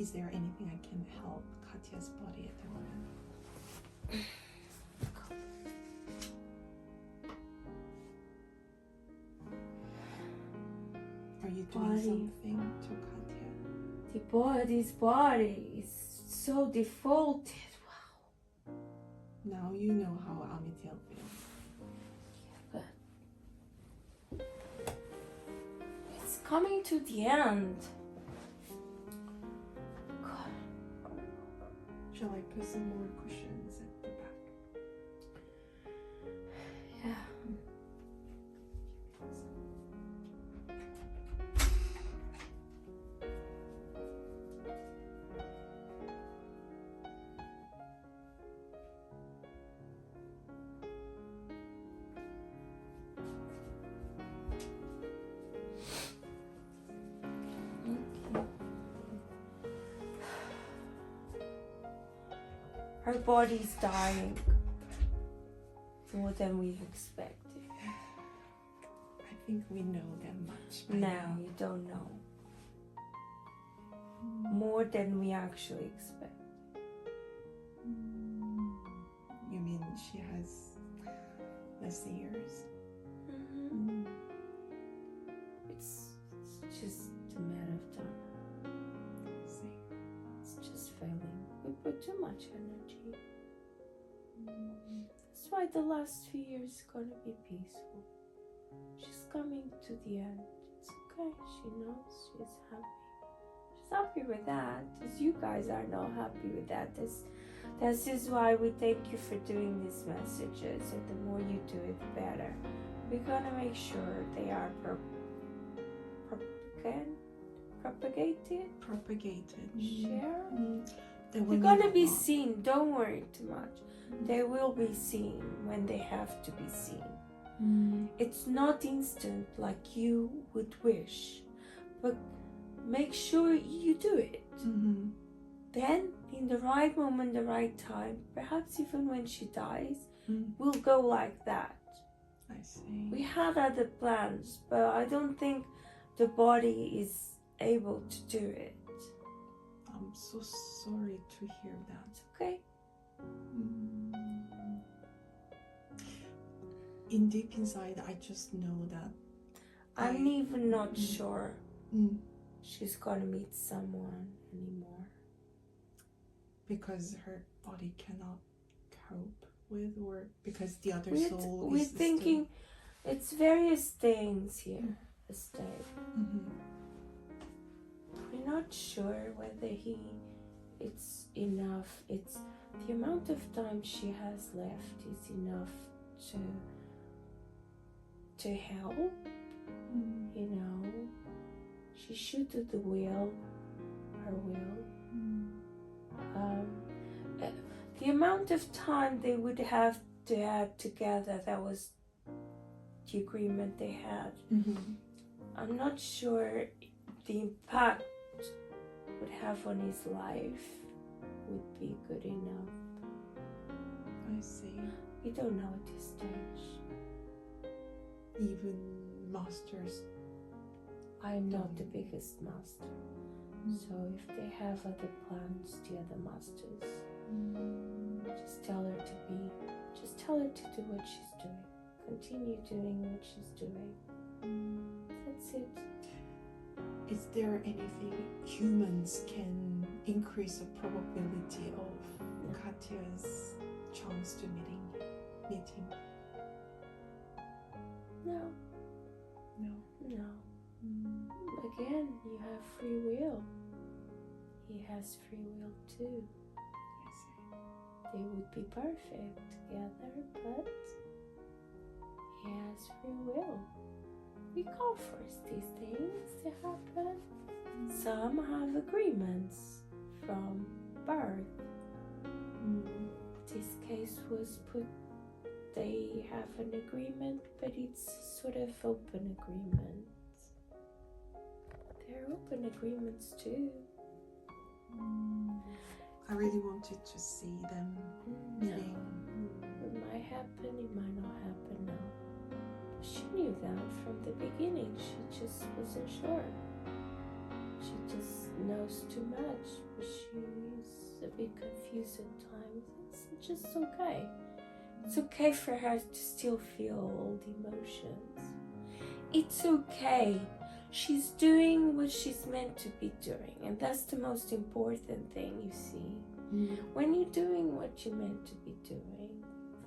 Is there anything I can help Katia's body at the moment? Are you doing something to Catia? This body is so defaulted. Wow. Now you know how Amityville feels. Yeah, but it's coming to the end. God. Shall I put some more cushions at the back? Yeah. Her body's dying more than we've expected. I think we know that much. No, you don't know. More than we actually expect. You mean she has less years? Mm-hmm. It's just a matter of time. See. It's just failing. We put too much energy. That's why the last few years is gonna be peaceful. She's coming to the end. It's okay. She knows she's happy. She's happy with that. As you guys are not happy with that. This is why we thank you for doing these messages. And the more you do it, the better. We're gonna make sure they are propagated. Share. They're gonna be seen. Don't worry too much. They will be seen when they have to be seen. It's not instant like you would wish, but make sure you do it. Then, in the right moment, the right time, perhaps even when she dies, we'll go like that. I see. We had other plans, but I don't think the body is able to do it. I'm so sorry to hear that. It's okay. In deep inside, I just know that I'm even not sure she's gonna meet someone anymore. Because her body cannot cope with, or because the other soul we're is thinking it's various things here. We're not sure whether it's enough. It's the amount of time she has left is enough to help. You know, she should do her will. The amount of time they would have to add together, that was the agreement they had. I'm not sure the impact would have on his life would be good enough. I see. We don't know at this stage. Even masters. I'm not the biggest master. So if they have other plans, the other masters, just tell her to do what she's doing. Continue doing what she's doing. That's it. Is there anything humans can increase the probability of Katia's chance to meet him? No. Again, you have free will. He has free will too. They would be perfect together, but he has free will. We can't force these things to happen. Some have agreements from birth. This case was they have an agreement, but it's sort of open agreement. They're open agreements too. I really wanted to see them meeting. It might happen, it might not happen now. She knew that from the beginning. She just wasn't sure. she just knows too much, but she's a bit confused at times. It's just okay. It's okay for her to still feel all the emotions. It's okay. She's doing what she's meant to be doing, and that's the most important thing, you see. When you're doing what you're meant to be doing,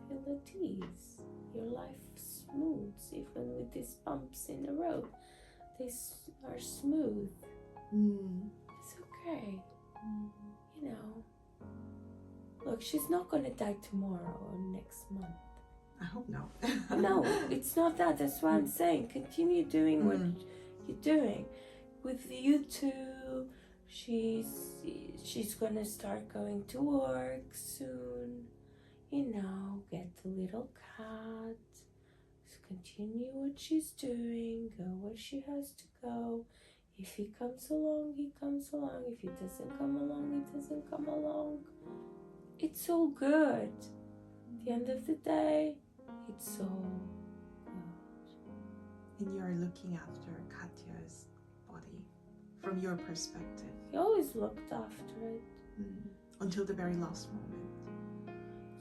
feel at ease. Your life smooths, even with these bumps in the road. These are smooth. It's okay. You know. Look, she's not gonna die tomorrow or next month. I hope not. No, it's not that. That's what I'm saying. Continue doing what you're doing. With you two, she's gonna start going to work soon. You know, get the little cat. Continue what she's doing. Go where she has to go. If he comes along, he comes along. If he doesn't come along, he doesn't come along. It's all good. At the end of the day, it's all good. And you're looking after Catia's body from your perspective. He always looked after it. Until the very last moment.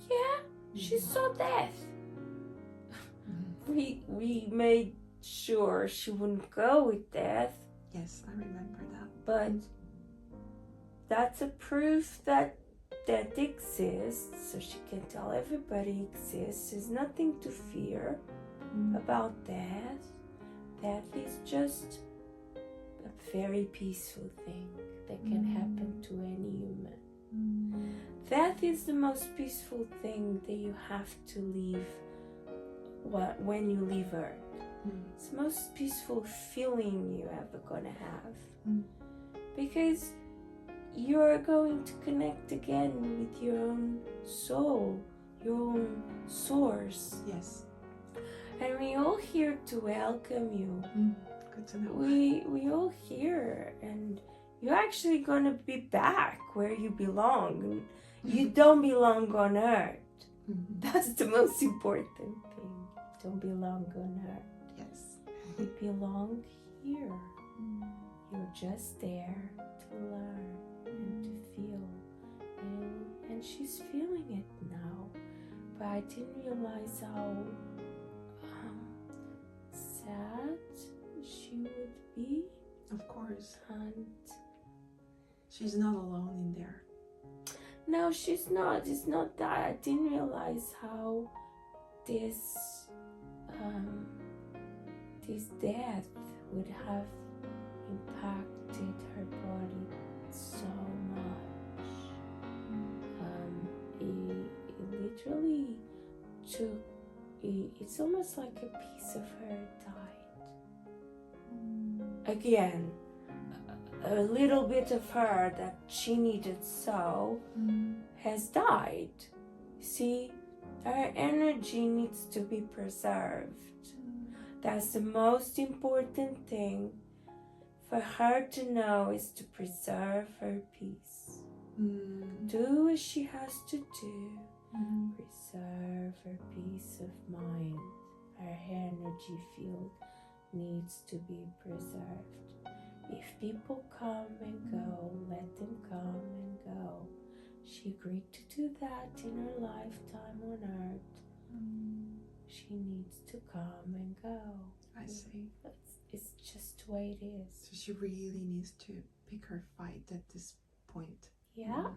Yeah, she saw death. We made sure she wouldn't go with death. Yes, I remember that. But that's a proof that death exists, so she can tell everybody exists. There's nothing to fear about death. Death is just a very peaceful thing that can happen to any human. Death is the most peaceful thing that you have to leave when you leave Earth. It's the most peaceful feeling you're ever gonna have. Because you're going to connect again with your own soul, your own source. Yes. And we're all here to welcome you. Good to know. We all here, and you're actually gonna be back where you belong. You don't belong on Earth. That's the most important thing. You don't belong on Earth. Yes. You belong here. You're just there to learn and to feel. And she's feeling it now. But I didn't realize how sad she would be. Of course. And she's not alone in there. no, she's not. It's not that. I didn't realize how this death would have impacted her body so much. It literally took. It's almost like a piece of her died. Again, a little bit of her that she needed so has died. See, her energy needs to be preserved. That's the most important thing for her to know, is to preserve her peace. Do what she has to do. Preserve her peace of mind. Her energy field needs to be preserved. If people come and go, let them come and go. She agreed to do that in her lifetime on Earth. She needs to come and go. I see. It's just the way it is. So she really needs to pick her fight at this point. Yeah.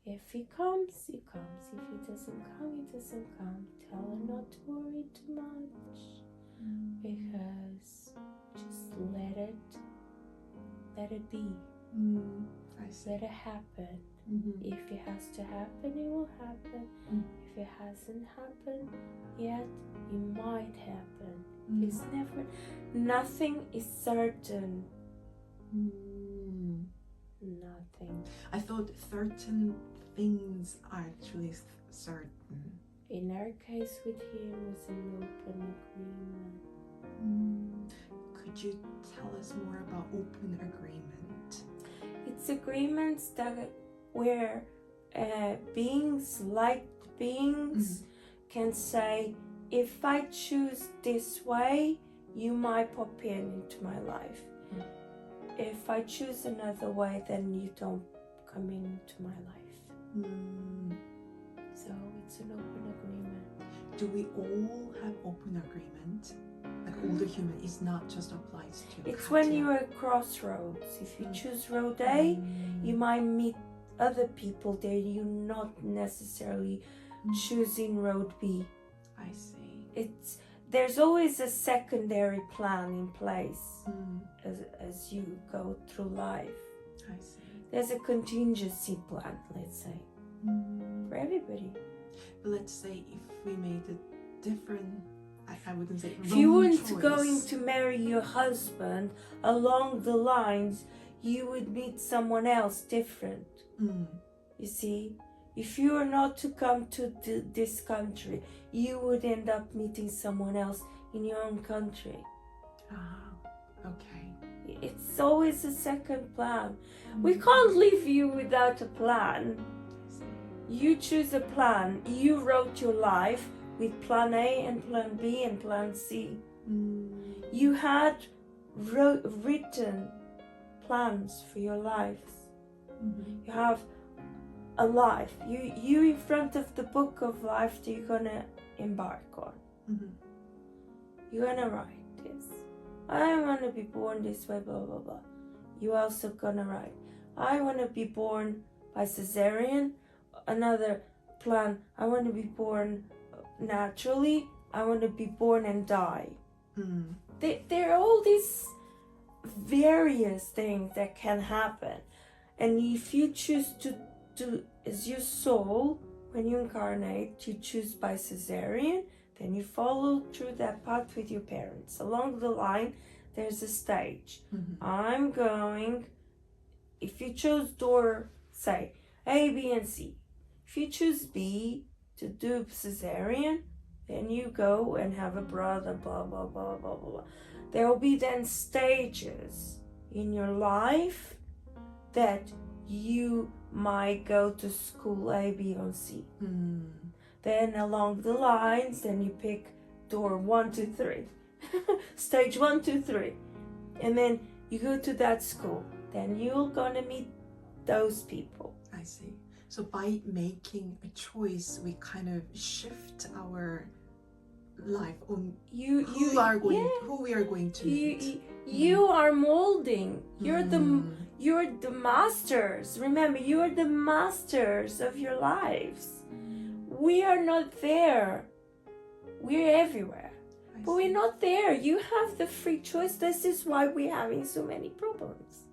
If he comes, he comes. If he doesn't come, he doesn't come. Tell her not to worry too much. Because just let it be. I see. Let it happen. If it has to happen, it will happen. If it hasn't happened yet, it might happen. It's never. Nothing is certain. Nothing. I thought certain things are actually certain. In our case with him, it was an open agreement. Could you tell us more about open agreement? It's agreements that where beings, like beings, can say, if I choose this way, you might pop into my life. if I choose another way, then you don't come into my life. So it's an open agreement. Do we all have open agreement? Like all the human, it's not just applies to It's Catia. when you're at crossroads. If you choose road A, you might meet other people there. You're not necessarily choosing road B. I see. There's always a secondary plan in place as you go through life. I see. There's a contingency plan, let's say, for everybody. But let's say if we made a different, I wouldn't say if you weren't choice. going to marry your husband along the lines, you would meet someone else different. You see, if you are not to come to this country, you would end up meeting someone else in your own country. Okay. It's always a second plan. We can't leave you without a plan. You choose a plan. You wrote your life with plan A and plan B and plan C. You had written plans for your lives. You have a life. You in front of the book of life that you're gonna embark on. You're gonna write this. I wanna be born this way, blah blah blah. You also gonna write, I wanna be born by cesarean. Another plan, I wanna be born naturally. I wanna be born and die. There are all these various things that can happen. And if you choose to as your soul, when you incarnate, you choose by cesarean, then you follow through that path with your parents. Along the line, there's a stage. I'm going, if you chose door, say, A, B, and C. If you choose B to do cesarean, then you go and have a brother, blah, blah, blah, blah, blah. There will be then stages in your life that you might go to school A, B, or C. Then along the lines, then you pick door 1, 2, 3. Stage 1, 2, 3. And then you go to that school. Then you're gonna meet those people. I see. So by making a choice, we kind of shift our life on who we are going to meet. You are molding. You're the masters. Remember, you are the masters of your lives. We are not there. We're everywhere. But we're not there. You have the free choice. This is why we're having so many problems.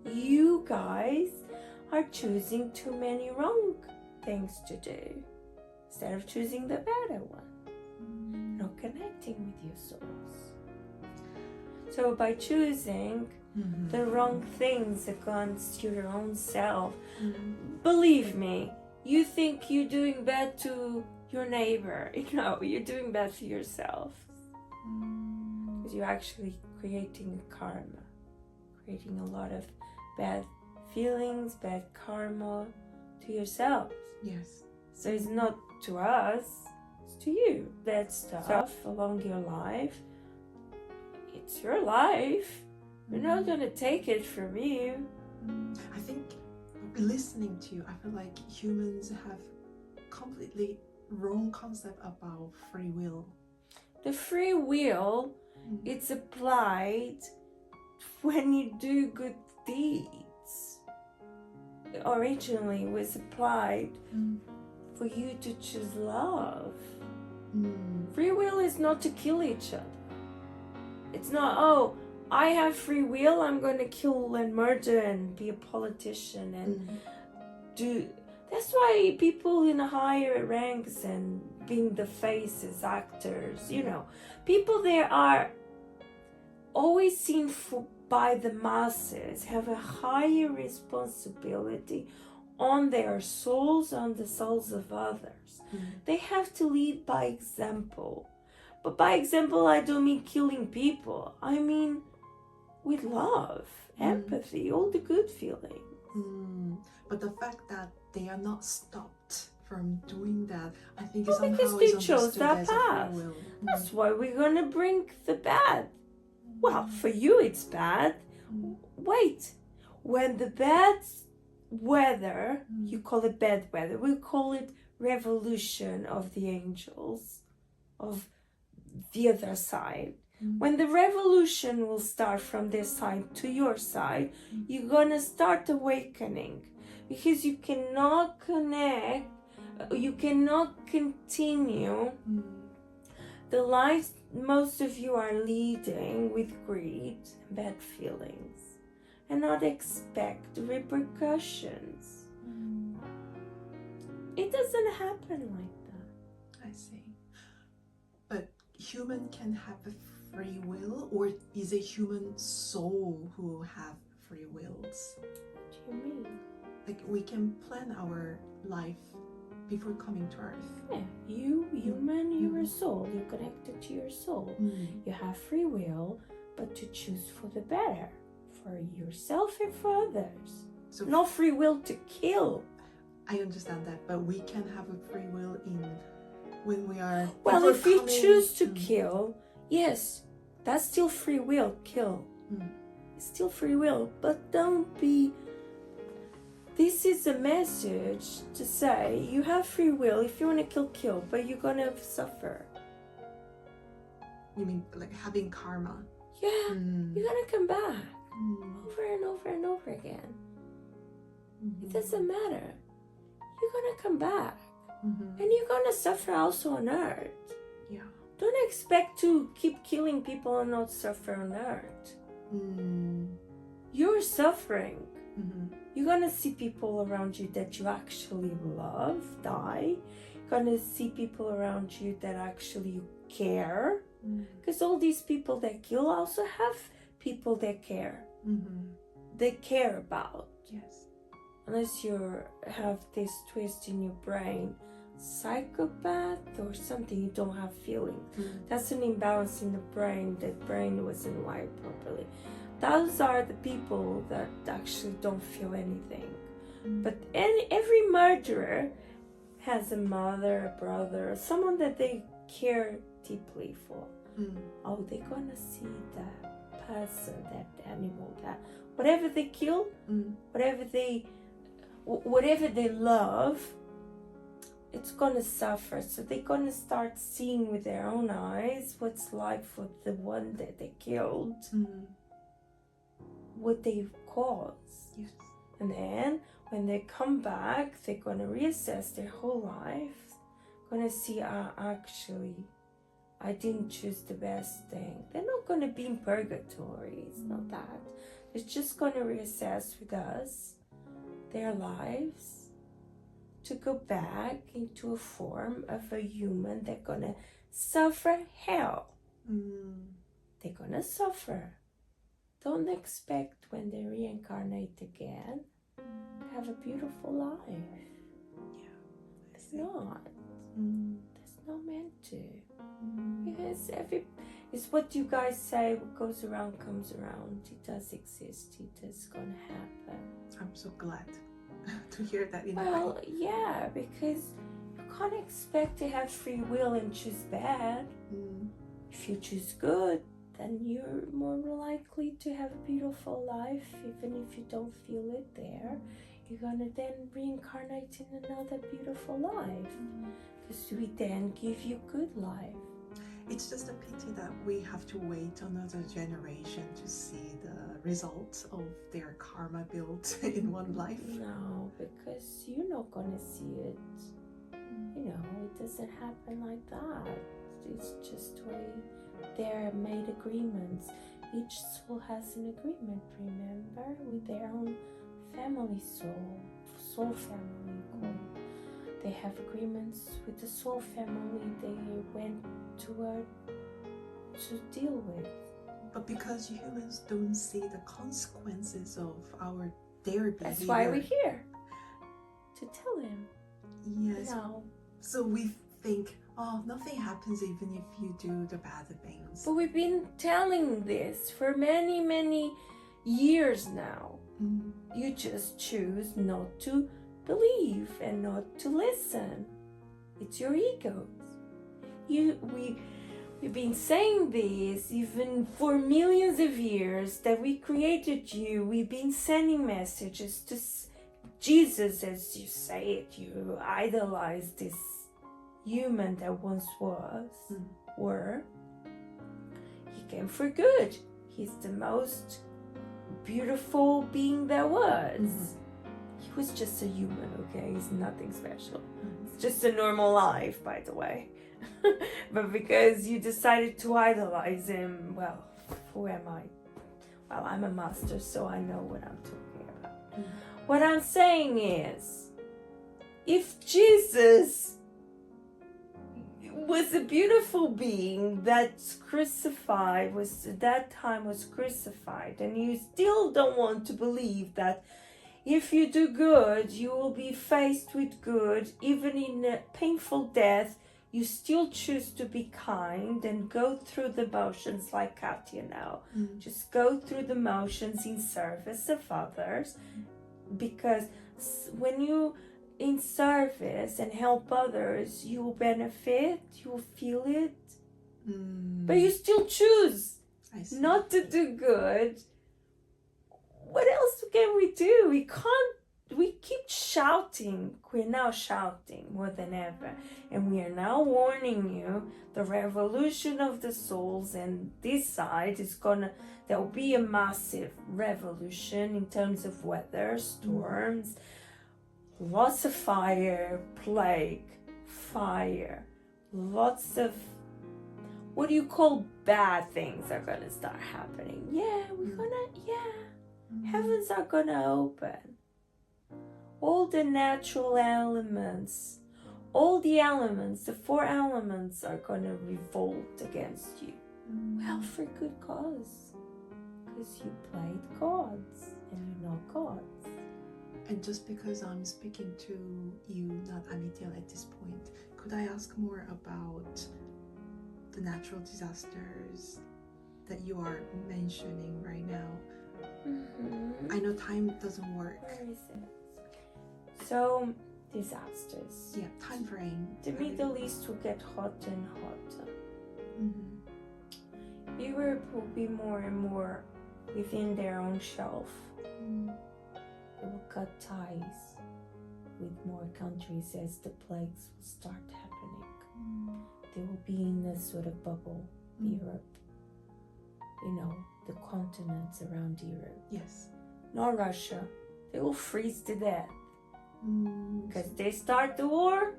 You guys are choosing too many wrong things to do instead of choosing the better one. Not connecting with your souls. So by choosing the wrong things against your own self, believe me, you think you're doing bad to your neighbor. No, you're doing bad to yourself. Because you're actually creating karma, creating a lot of bad feelings, bad karma to yourself. Yes. So it's not to us, it's to you. That stuff along your life, it's your life. We're not going to take it from you. I think listening to you, I feel like humans have completely wrong concept about free will. The free will, it's applied when you do good deeds. Originally it was applied for you to choose love. Free will is not to kill each other. It's not, oh, I have free will, I'm going to kill and murder and be a politician and do... That's why people in higher ranks and being the faces, actors, people there are always seen by the masses, have a higher responsibility on their souls, on the souls of others. They have to lead by example. But by example, I don't mean killing people. I mean with love, empathy, all the good feelings. But the fact that they are not stopped from doing that, I think is somehow because they chose that path. Will. That's why we're gonna bring the bad. Well, for you it's bad. Wait, when the bad weather, you call it bad weather, we call it revolution of the angels, of the other side. When the revolution will start from their side to your side, you're gonna start awakening, because you cannot connect, you cannot continue the lives most of you are leading with greed and bad feelings, and not expect repercussions. It doesn't happen like that. I see. But human can have a free will, or is a human soul who have free wills? What do you mean? Like we can plan our life before coming to Earth. Yeah, you, human, you're a soul. You're connected to your soul. You have free will, but to choose for the better, for yourself and for others. So not free will to kill. I understand that, but we can have a free will in when we are. Well, if you choose to kill, yes, that's still free will. Kill. It's still free will, but don't be. This is a message to say you have free will. If you want to kill, kill, but you're gonna suffer. You mean like having karma? Yeah, you're gonna come back over and over and over again. It doesn't matter. You're gonna come back, and you're gonna suffer also on Earth. Yeah. Don't expect to keep killing people and not suffer on Earth. You're suffering. You're gonna see people around you that you actually love die. You're gonna see people around you that actually you care. Because all these people that kill also have people they care. They care about. Yes. Unless you have this twist in your brain, psychopath or something, you don't have feeling. That's an imbalance in the brain. The brain wasn't wired properly. Those are the people that actually don't feel anything. But every murderer has a mother, a brother, someone that they care deeply for. Oh, they're gonna see that person, that animal, that whatever they kill, whatever they love, it's gonna suffer. So they're gonna start seeing with their own eyes what's like for the one that they killed, what they've caused. Yes. And then when they come back, they're gonna reassess their whole life, gonna see, actually, I didn't choose the best thing. They're not gonna be in purgatory. It's not that. They're just gonna reassess with us their lives to go back into a form of a human. They're gonna suffer hell. They're gonna suffer. Don't expect when they reincarnate again to have a beautiful life. Yeah. It's not. It's not meant to. Because it's what you guys say, what goes around comes around. It does exist. It is gonna happen. I'm so glad to hear that. Well, yeah, because you can't expect to have free will and choose bad. If you choose good, then you're more likely to have a beautiful life, even if you don't feel it there. You're gonna then reincarnate in another beautiful life, because we then give you good life. It's just a pity that we have to wait another generation to see the results of their karma built in one life. No, because you're not gonna see it. You know, it doesn't happen like that. It's just way they're made agreements. Each soul has an agreement, remember, with their own family soul family. They have agreements with the soul family they went to deal with. But because humans don't see the consequences of their behavior. That's why we're here, to tell them. Yes. No. So we think, oh, nothing happens even if you do the bad things. But we've been telling this for many, many years now. You just choose not to believe and not to listen. It's your egos. We've been saying this even for millions of years that we created you. We've been sending messages to Jesus, as you say it. You idolize this human that once was, were. He came for good. He's the most beautiful being there was. He was just a human, okay? He's nothing special. It's just a normal life, by the way. But because you decided to idolize him, well, who am I? Well, I'm a master, so I know what I'm talking about. What I'm saying is, if Jesus was a beautiful being that's crucified, was at that time was crucified, and you still don't want to believe that if you do good, you will be faced with good, even in a painful death, you still choose to be kind and go through the motions like Catia now. Just go through the motions in service of others, because when you in service and help others, you will benefit, you will feel it, but you still choose not to do good. What else can we do? We keep shouting. We're now shouting more than ever, and we are now warning you the revolution of the souls, and this side is there'll be a massive revolution in terms of weather, storms, lots of fire, plague, fire, lots of what do you call bad things are gonna start happening. Heavens are gonna open. All the natural elements, all the elements, the 4 elements are gonna revolt against you. Well, for good cause. Because you played gods and you're not gods. And just because I'm speaking to you, not Amitel at this point, could I ask more about the natural disasters that you are mentioning right now? I know time doesn't work. Where is it? So, disasters. Yeah, time frame. The Middle East will get hotter and hotter. Europe will be more and more within their own shelf. They will cut ties with more countries as the plagues will start happening. They will be in a sort of bubble, Europe. You know, the continents around Europe. Yes. Not Russia. They will freeze to death. Because they start the war.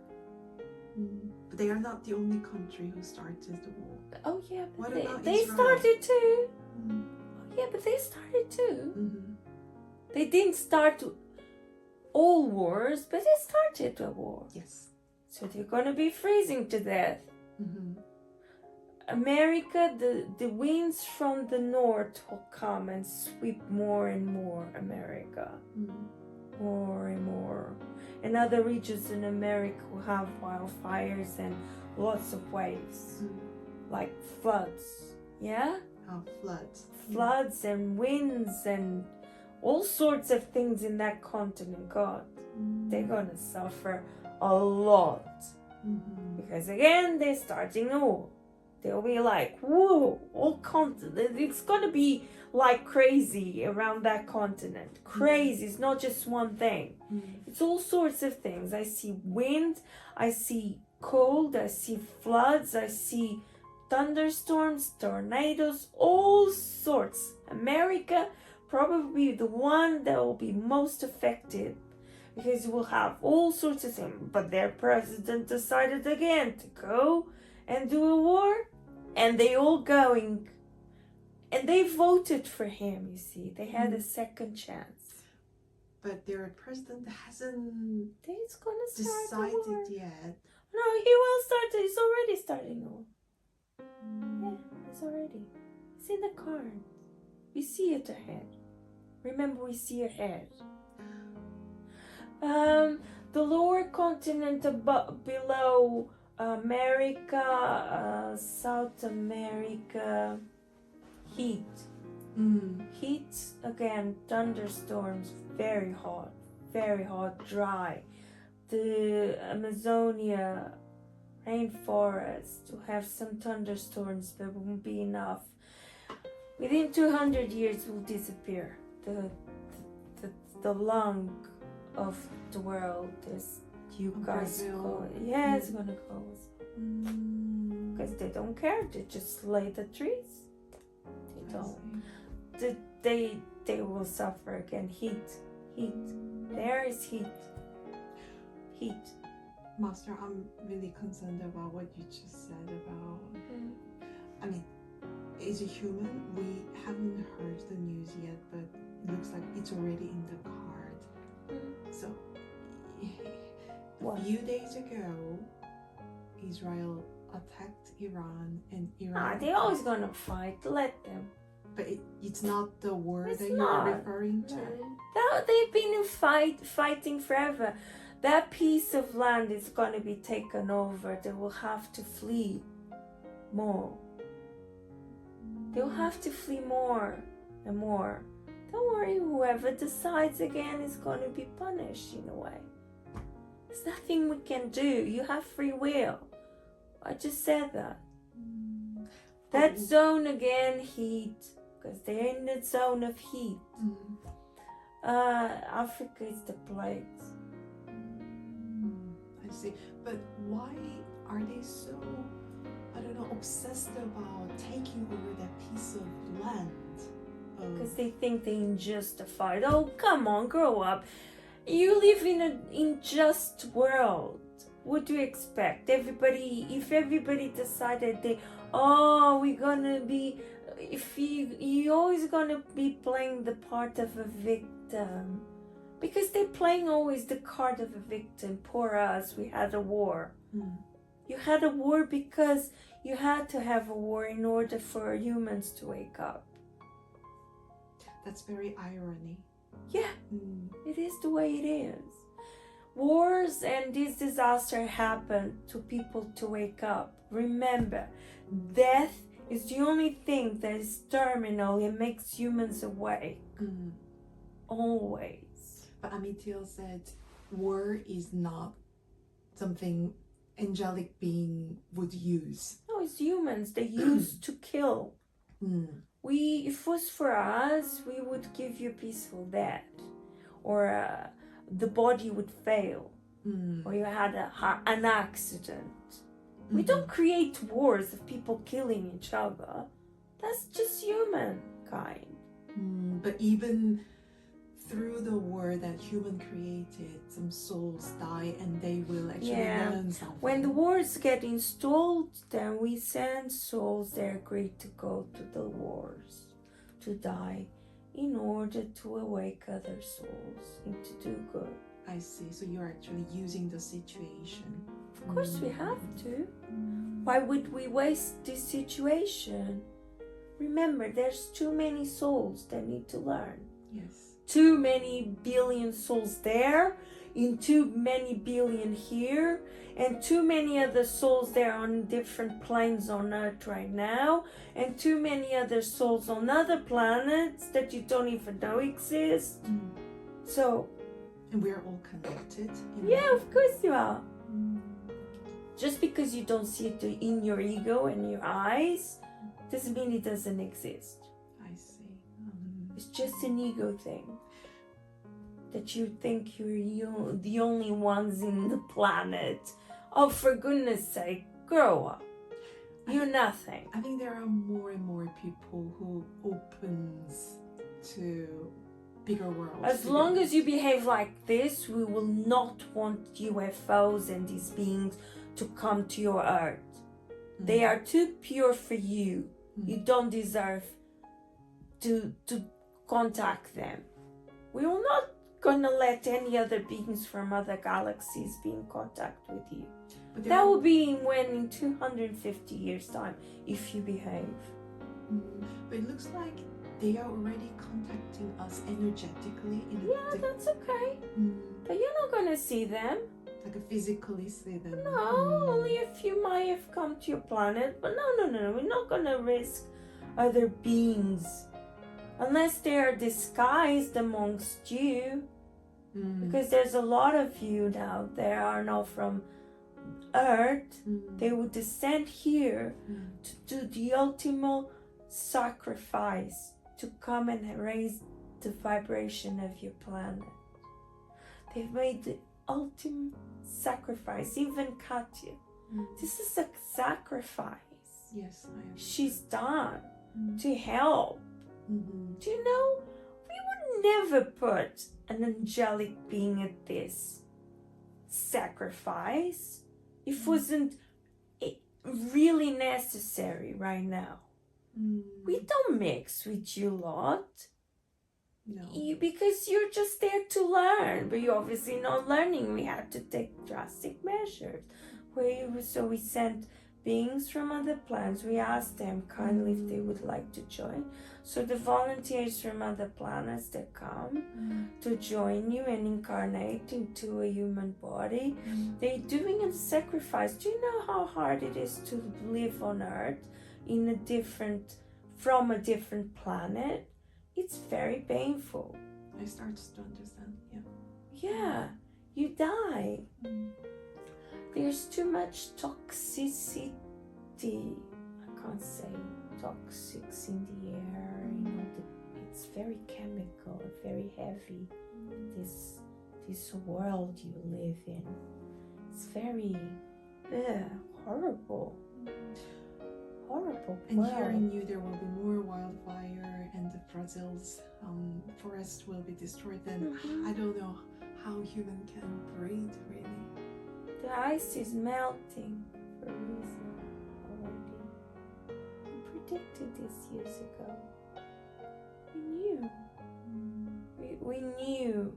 But they are not the only country who started the war. Oh yeah, but what they started too. Oh yeah, but they started too. They didn't start all wars, but they started a war. Yes. So they're gonna be freezing to death. America, the winds from the north will come and sweep more and more America. More and more. And other regions in America will have wildfires and lots of waves. Like floods. Yeah? Oh, floods. Floods and winds and all sorts of things in that continent. God, they're gonna suffer a lot. Because again, they're starting a war. They'll be like, whoa, all continent. It's gonna be like crazy around that continent. Crazy. It's not just one thing. It's all sorts of things. I see wind, I see cold, I see floods, I see thunderstorms, tornadoes, all sorts. America probably the one that will be most affected, because you will have all sorts of things. But their president decided again to go and do a war, and they all going, and they voted for him. You see, they had a second chance. But their president hasn't He's gonna start decided yet. No, he will start. He's already starting a war. Yeah, he's already. It's in the cards. We see it ahead. Remember, we see ahead. The lower continent below America, South America, heat. Heat, again, thunderstorms, very hot, dry. The Amazonia rainforest to have some thunderstorms, but won't be enough. Within 200 years will disappear. The lung of the world is you guys call it. Yeah, it's gonna go. Because they don't care. They just slay the trees. They don't. They will suffer again. Heat. There is heat. Master, I'm really concerned about what you just said about. I mean, as a human, we haven't heard the news yet, but it looks like it's already in the card. So, a few days ago, Israel attacked Iran, and Iran. They're always gonna fight. Let them. But it's not the war It's that not. you're referring to. They've been fighting forever. That piece of land is going to be taken over. They will have to flee more. They will have to flee more and more. Don't worry, whoever decides again is going to be punished in a way. There's nothing we can do. You have free will. I just said that. That zone again, heat. Because they're in the zone of heat. Africa is the plagues. I see. But why are they so, I don't know, obsessed about taking over that piece of land? Because they think they're unjustified. Oh, come on, grow up. You live in an unjust world. What do you expect? If everybody decided we're gonna be, you're always gonna be playing the part of a victim. Because they're playing always the card of a victim. Poor us, we had a war. You had a war because you had to have a war in order for humans to wake up. That's very irony. Yeah, it is the way it is. Wars and this disaster happen to people to wake up. Remember, death is the only thing that is terminal and makes humans awake. Always. But Amitil said war is not something angelic being would use. No, it's humans. They used to kill. If it was for us, we would give you a peaceful death. Or the body would fail. Or you had an accident. We don't create wars of people killing each other. That's just humankind. But even through the war that human created, some souls die and they will actually learn something. When the wars get installed, then we send souls that agree to go to the wars, to die, in order to awake other souls and to do good. I see. So you're actually using the situation. Of course we have to. Why would we waste this situation? Remember, there's too many souls that need to learn. Yes. Too many billion souls there, and too many billion here, and too many other souls there on different planes on Earth right now, and too many other souls on other planets that you don't even know exist. So, and we're all connected. Yeah, of course you are. Just because you don't see it in your ego and your eyes doesn't mean it doesn't exist. I see. It's just an ego thing. That you think you're the only ones in the planet. Oh, for goodness sake, grow up. You're nothing. I think there are more and more people who opens to bigger worlds. As long as you behave like this, we will not want UFOs and these beings to come to your Earth. They are too pure for you. You don't deserve to contact them. We will not gonna let any other beings from other galaxies be in contact with you. That will be in 250 years time if you behave. But it looks like they are already contacting us energetically. That's okay. But you're not gonna see them. Like physically see them. No, only if you might have come to your planet. But no, we're not gonna risk other beings unless they are disguised amongst you. Because there's a lot of you now. There are now from earth, they would descend here to do the ultimate sacrifice, to come and raise the vibration of your planet. They've made the ultimate sacrifice, even Catia. This is a sacrifice. Yes, I am. She's done to help. Do you know, we would never put an angelic being at this sacrifice if it wasn't really necessary right now. We don't mix with you lot. No. Because you're just there to learn, but you're obviously not learning. We had to take drastic measures. So we sent beings from other planets. We asked them kindly if they would like to join. So the volunteers from other planets that come to join you and incarnate into a human body, they're doing a sacrifice. Do you know how hard it is to live on Earth from a different planet? It's very painful. I start to understand, Yeah, you die. There's too much toxicity. I can't say toxics in the air. You know, it's very chemical, very heavy. This world you live in, it's very horrible. Horrible. And hearing you, there will be more wildfire, and the Brazil's forest will be destroyed. Then I don't know how human can breathe, really. The ice is melting for a reason already. We predicted this years ago. We knew. We knew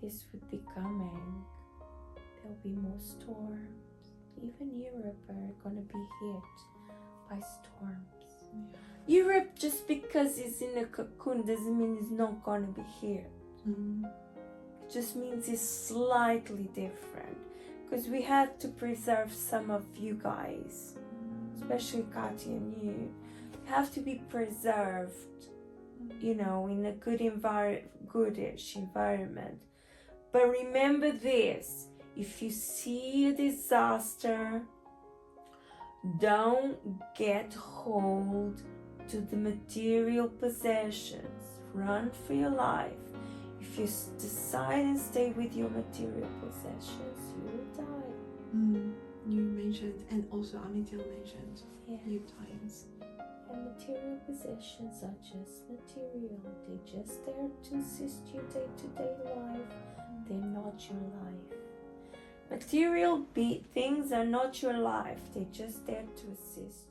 this would be coming. There'll be more storms. Even Europe are gonna be hit by storms. Europe, just because it's in a cocoon doesn't mean it's not gonna be hit. It just means it's slightly different. Because we had to preserve some of you guys, especially Catia and you. You have to be preserved, you know, in a goodish environment. But remember this, if you see a disaster, don't get hold to the material possessions. Run for your life. If you decide and stay with your material possessions, you will die. You mentioned, and also Amitil mentioned a few times. And material possessions are just material. They're just there to assist your day-to-day life. They're not your life. Material things are not your life. They're just there to assist